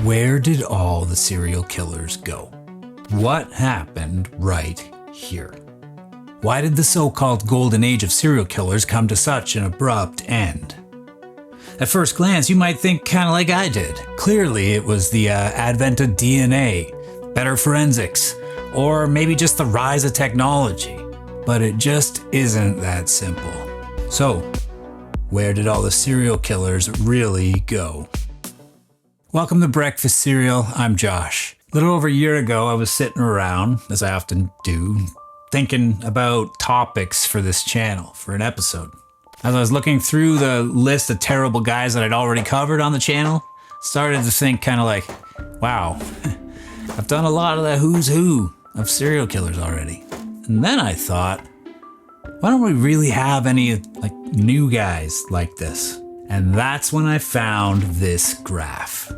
Where did all the serial killers go? What happened right here? Why did the so-called golden age of serial killers come to such an abrupt end? At first glance, you might think kind of like I did. Clearly, it was the advent of DNA, better forensics, or maybe just the rise of technology. But it just isn't that simple. So, where did all the serial killers really go? Welcome to Breakfast Cereal, I'm Josh. A little over a year ago, I was sitting around, as I often do, thinking about topics for this channel, for an episode. As I was looking through the list of terrible guys that I'd already covered on the channel, started to think kind of like, wow, I've done a lot of the who's who of serial killers already. And then I thought, why don't we really have any new guys like this? And that's when I found this graph.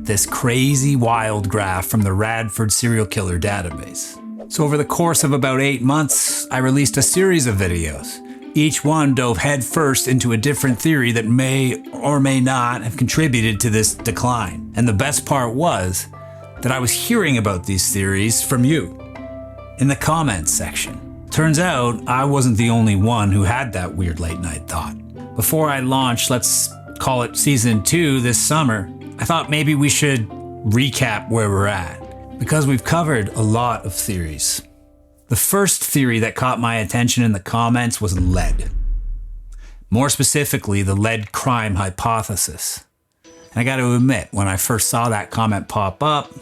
This crazy wild graph from the Radford Serial Killer Database. So over the course of about 8 months, I released a series of videos. Each one dove headfirst into a different theory that may or may not have contributed to this decline. And the best part was that I was hearing about these theories from you in the comments section. Turns out I wasn't the only one who had that weird late night thought. Before I launched, let's call it season 2 this summer, I thought maybe we should recap where we're at, because we've covered a lot of theories. The first theory that caught my attention in the comments was lead. More specifically, the lead crime hypothesis. And I got to admit, when I first saw that comment pop up,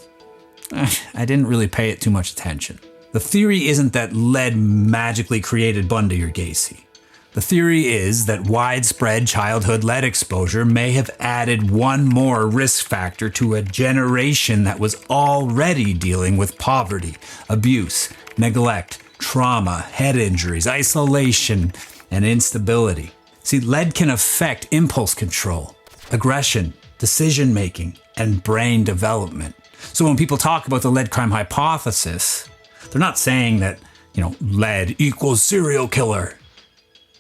I didn't really pay it too much attention. The theory isn't that lead magically created Bundy or Gacy. The theory is that widespread childhood lead exposure may have added one more risk factor to a generation that was already dealing with poverty, abuse, neglect, trauma, head injuries, isolation, and instability. See, lead can affect impulse control, aggression, decision-making, and brain development. So when people talk about the lead crime hypothesis, they're not saying that, lead equals serial killer.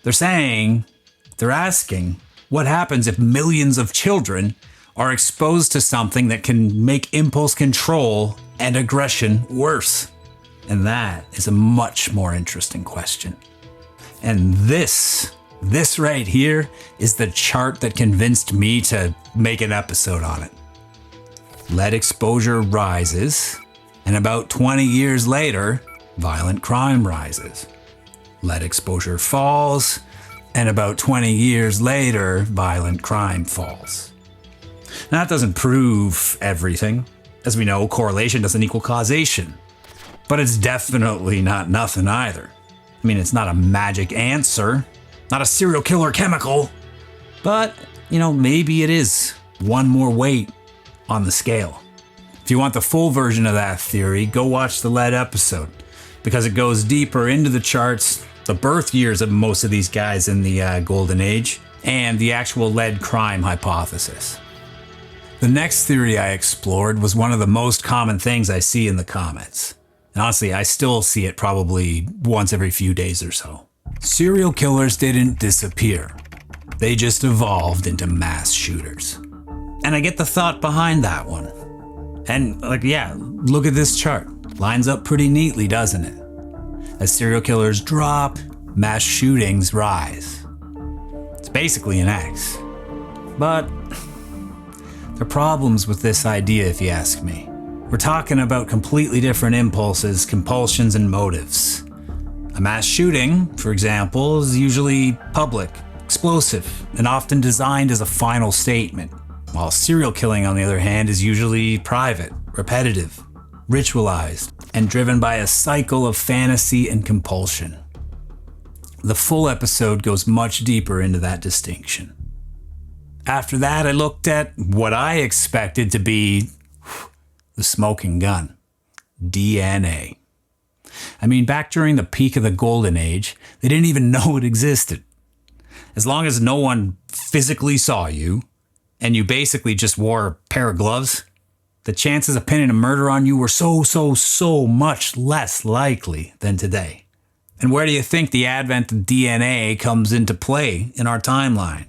They're asking, what happens if millions of children are exposed to something that can make impulse control and aggression worse? And that is a much more interesting question. And this right here is the chart that convinced me to make an episode on it. Lead exposure rises, and about 20 years later, violent crime rises. Lead exposure falls, and about 20 years later, violent crime falls. Now, that doesn't prove everything. As we know, correlation doesn't equal causation. But it's definitely not nothing either. I mean, it's not a magic answer, not a serial killer chemical, but, maybe it is one more weight on the scale. If you want the full version of that theory, go watch the lead episode, because it goes deeper into the charts, the birth years of most of these guys in the golden age, and the actual lead crime hypothesis. The next theory I explored was one of the most common things I see in the comments. And honestly, I still see it probably once every few days or so. Serial killers didn't disappear. They just evolved into mass shooters. And I get the thought behind that one. And look at this chart. Lines up pretty neatly, doesn't it? As serial killers drop, mass shootings rise. It's basically an X. But there are problems with this idea, if you ask me. We're talking about completely different impulses, compulsions, and motives. A mass shooting, for example, is usually public, explosive, and often designed as a final statement, while serial killing, on the other hand, is usually private, repetitive, ritualized, and driven by a cycle of fantasy and compulsion. The full episode goes much deeper into that distinction. After that, I looked at what I expected to be the smoking gun, DNA. I mean, back during the peak of the golden age, they didn't even know it existed. As long as no one physically saw you, and you basically just wore a pair of gloves, the chances of pinning a murder on you were so much less likely than today. And where do you think the advent of DNA comes into play in our timeline?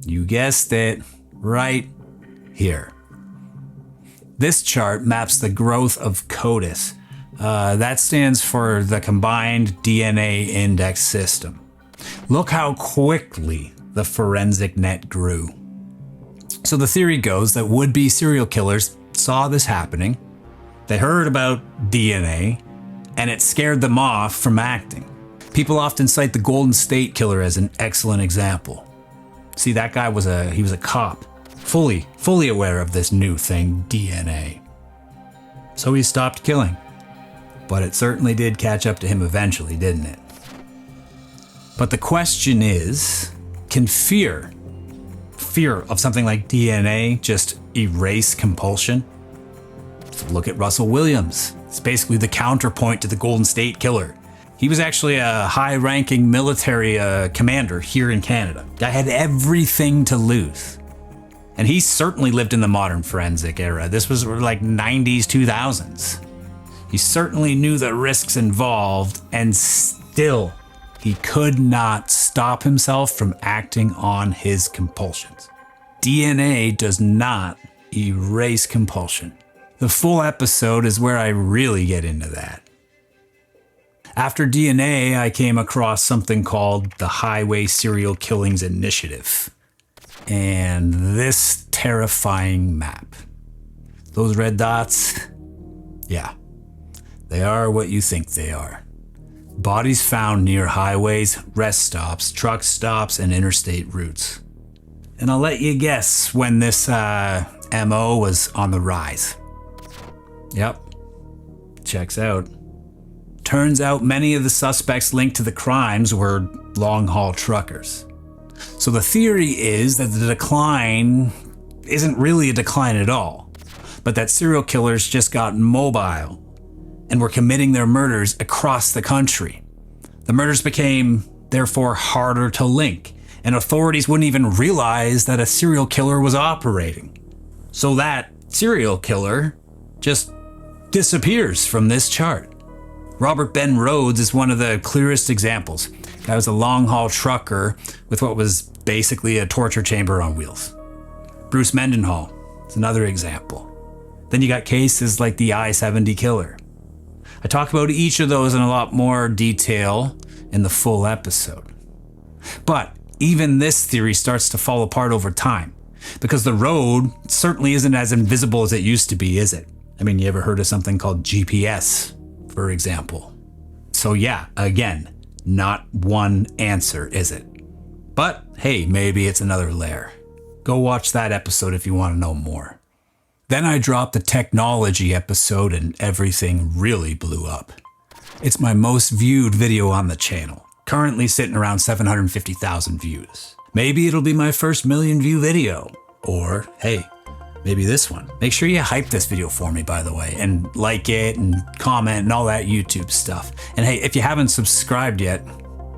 You guessed it, right here. This chart maps the growth of CODIS. That stands for the Combined DNA Index System. Look how quickly the forensic net grew. So the theory goes that would-be serial killers saw this happening, they heard about DNA, and it scared them off from acting. People often cite the Golden State Killer as an excellent example. See, that guy was a cop, fully aware of this new thing, DNA. So he stopped killing. But it certainly did catch up to him eventually, didn't it? But the question is, can fear of something like DNA just erase compulsion? So look at Russell Williams. It's basically the counterpoint to the Golden State Killer. He was actually a high-ranking military commander here in Canada. Guy had everything to lose. And he certainly lived in the modern forensic era. This was like 90s, 2000s. He certainly knew the risks involved, and still, he could not stop himself from acting on his compulsions. DNA does not erase compulsion. The full episode is where I really get into that. After DNA, I came across something called the Highway Serial Killings Initiative. And this terrifying map. Those red dots, yeah, they are what you think they are. Bodies found near highways, rest stops, truck stops, and interstate routes. And I'll let you guess when this MO was on the rise. Yep, checks out. Turns out many of the suspects linked to the crimes were long-haul truckers. So the theory is that the decline isn't really a decline at all, but that serial killers just got mobile and were committing their murders across the country. The murders became, therefore, harder to link, and authorities wouldn't even realize that a serial killer was operating. So that serial killer just disappears from this chart. Robert Ben Rhodes is one of the clearest examples. Guy was a long-haul trucker with what was basically a torture chamber on wheels. Bruce Mendenhall is another example. Then you got cases like the I-70 killer. I talk about each of those in a lot more detail in the full episode. But even this theory starts to fall apart over time, because the road certainly isn't as invisible as it used to be, is it? I mean, you ever heard of something called GPS, for example? So yeah, again, not one answer, is it? But hey, maybe it's another layer. Go watch that episode if you want to know more. Then I dropped the technology episode and everything really blew up. It's my most viewed video on the channel, currently sitting around 750,000 views. Maybe it'll be my first million-view video. Or, hey, maybe this one. Make sure you hype this video for me, by the way, and like it and comment and all that YouTube stuff. And hey, if you haven't subscribed yet,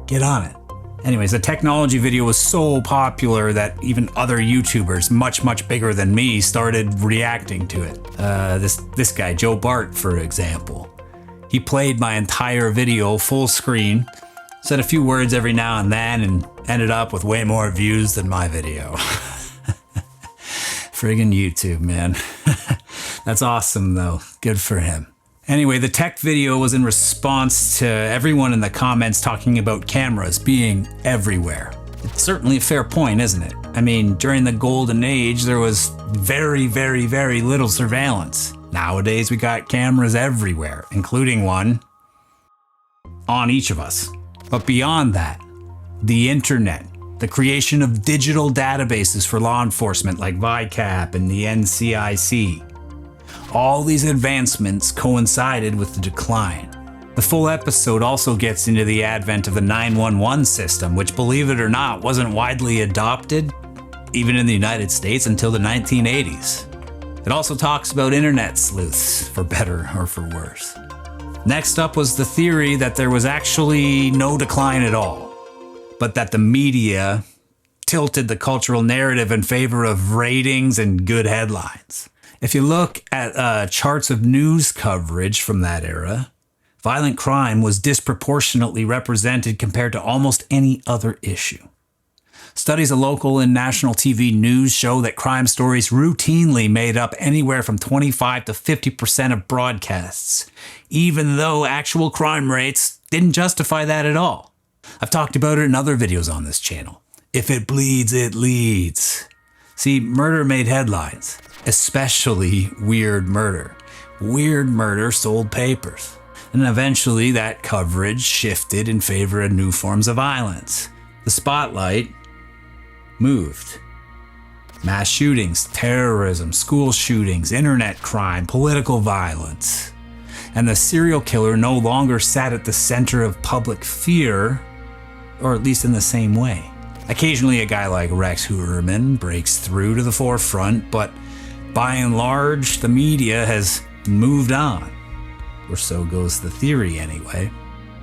get on it. Anyways, the technology video was so popular that even other YouTubers, much bigger than me, started reacting to it. This guy, Joe Bart, for example. He played my entire video full screen, said a few words every now and then, and ended up with way more views than my video. Friggin' YouTube, man. That's awesome, though. Good for him. Anyway, the tech video was in response to everyone in the comments talking about cameras being everywhere. It's certainly a fair point, isn't it? I mean, during the golden age, there was very little surveillance. Nowadays, we got cameras everywhere, including one on each of us. But beyond that, the internet, the creation of digital databases for law enforcement like VICAP and the NCIC. All these advancements coincided with the decline. The full episode also gets into the advent of the 911 system, which, believe it or not, wasn't widely adopted, even in the United States, until the 1980s. It also talks about internet sleuths, for better or for worse. Next up was the theory that there was actually no decline at all, but that the media tilted the cultural narrative in favor of ratings and good headlines. If you look at charts of news coverage from that era, violent crime was disproportionately represented compared to almost any other issue. Studies of local and national TV news show that crime stories routinely made up anywhere from 25 to 50% of broadcasts, even though actual crime rates didn't justify that at all. I've talked about it in other videos on this channel. If it bleeds, it leads. See, murder made headlines, especially weird murder. Weird murder sold papers. And eventually that coverage shifted in favor of new forms of violence. The spotlight moved. Mass shootings, terrorism, school shootings, internet crime, political violence. And the serial killer no longer sat at the center of public fear, or at least in the same way. Occasionally a guy like Rex Heuermann breaks through to the forefront, but by and large, the media has moved on. Or so goes the theory anyway.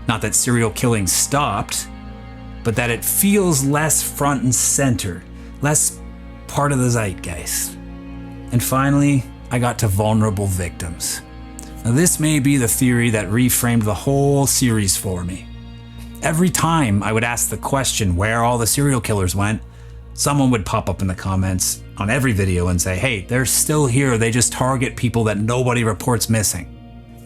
Not that serial killing stopped, but that it feels less front and center, less part of the zeitgeist. And finally, I got to vulnerable victims. Now this may be the theory that reframed the whole series for me. Every time I would ask the question where all the serial killers went, someone would pop up in the comments on every video and say, hey, they're still here, they just target people that nobody reports missing.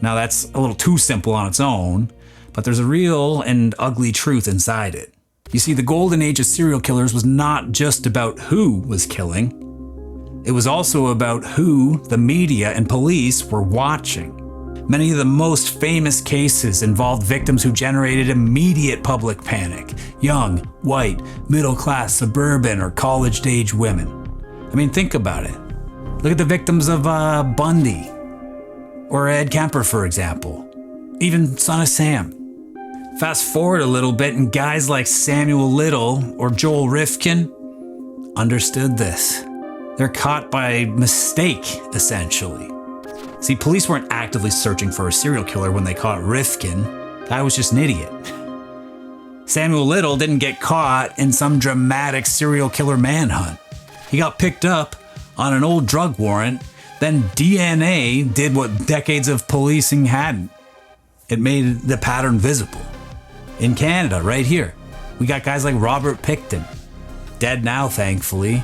Now that's a little too simple on its own, but there's a real and ugly truth inside it. You see, the golden age of serial killers was not just about who was killing. It was also about who the media and police were watching. Many of the most famous cases involved victims who generated immediate public panic. Young, white, middle-class, suburban, or college-age women. I mean, think about it. Look at the victims of Bundy. Or Ed Kemper, for example. Even Son of Sam. Fast forward a little bit and guys like Samuel Little or Joel Rifkin understood this. They're caught by mistake, essentially. See, police weren't actively searching for a serial killer when they caught Rifkin. Guy was just an idiot. Samuel Little didn't get caught in some dramatic serial killer manhunt. He got picked up on an old drug warrant, then DNA did what decades of policing hadn't. It made the pattern visible. In Canada, right here, we got guys like Robert Pickton. Dead now, thankfully.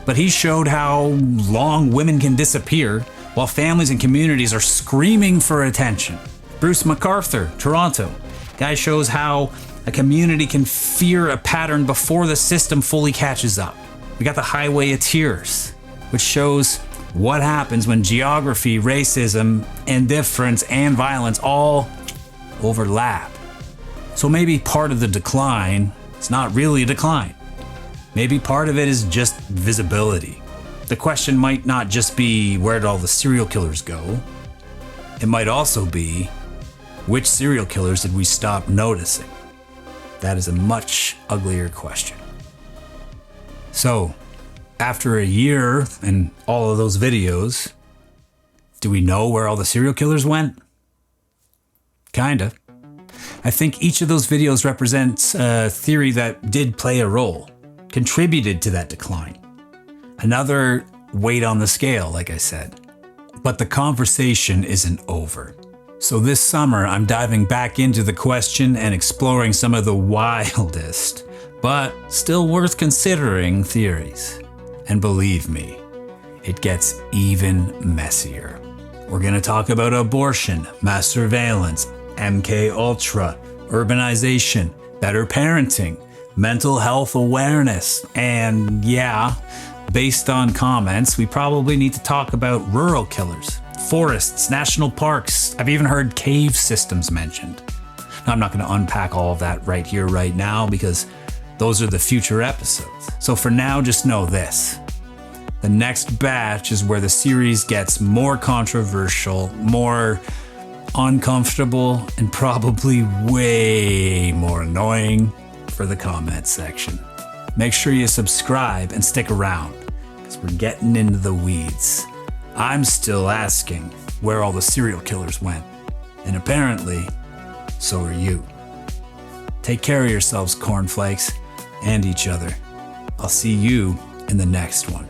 But he showed how long women can disappear while families and communities are screaming for attention. Bruce MacArthur, Toronto. Guy shows how a community can fear a pattern before the system fully catches up. We got the Highway of Tears, which shows what happens when geography, racism, indifference, and violence all overlap. So maybe part of the decline is not really a decline. Maybe part of it is just visibility. The question might not just be, where did all the serial killers go? It might also be, which serial killers did we stop noticing? That is a much uglier question. So, after a year and all of those videos, do we know where all the serial killers went? Kinda. I think each of those videos represents a theory that did play a role, contributed to that decline. Another weight on the scale, like I said. But the conversation isn't over. So this summer, I'm diving back into the question and exploring some of the wildest, but still worth considering theories. And believe me, it gets even messier. We're gonna talk about abortion, mass surveillance, MK Ultra, urbanization, better parenting, mental health awareness, and yeah, based on comments, we probably need to talk about rural killers, forests, national parks. I've even heard cave systems mentioned. Now, I'm not going to unpack all of that right here, right now, because those are the future episodes. So for now, just know this. The next batch is where the series gets more controversial, more uncomfortable, and probably way more annoying for the comment section. Make sure you subscribe and stick around, because we're getting into the weeds. I'm still asking where all the serial killers went, and apparently, so are you. Take care of yourselves, cornflakes, and each other. I'll see you in the next one.